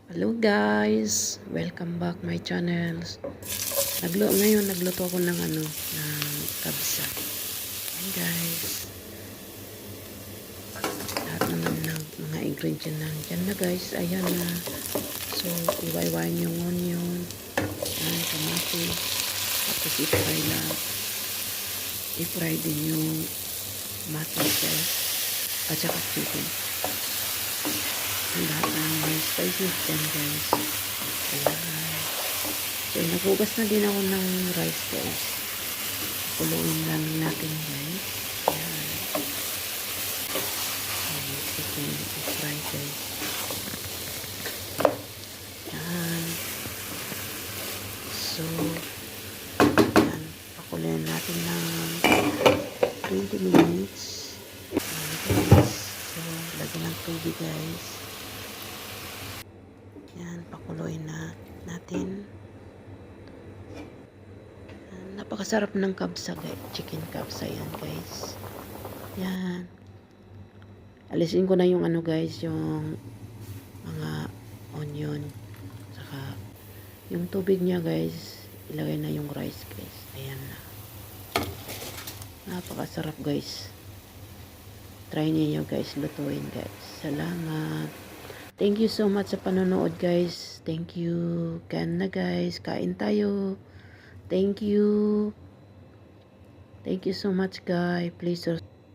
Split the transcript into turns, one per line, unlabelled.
Hello guys, welcome back my channels. Nagluto ako ng ng kabsa. Ayan guys. Lahat naman ng mga ingredient nandiyan na guys. Ayan na. So, iwaiwain yung onion, ayan, kamatis, tapos i-fry lang. I-fry din yung kamatis guys, at saka chicken. Ang lahat ng mga spices dyan guys. Ayan. So, naghugas na din ako ng rice guys. Kuluin lang natin guys. Ayan. Ayan. Chicken i-fry guys. Ayan. So, ayan. Pakuluin natin ng 20 minutes. Ayan guys. So, lagyan ng tubig guys. Yan, pakuluin na natin. Napakasarap ng kabsa guys. Chicken kabsa yan guys. Yan. Alisin ko na yung guys, yung mga onion. Saka yung tubig niya guys, ilagay na yung rice guys. Ayan na. Napakasarap guys. Try niyo guys, lutuin guys. Salamat. Thank you so much sa panonood guys. Thank you. Kain na guys. Kain tayo. Thank you. Thank you so much guys. Please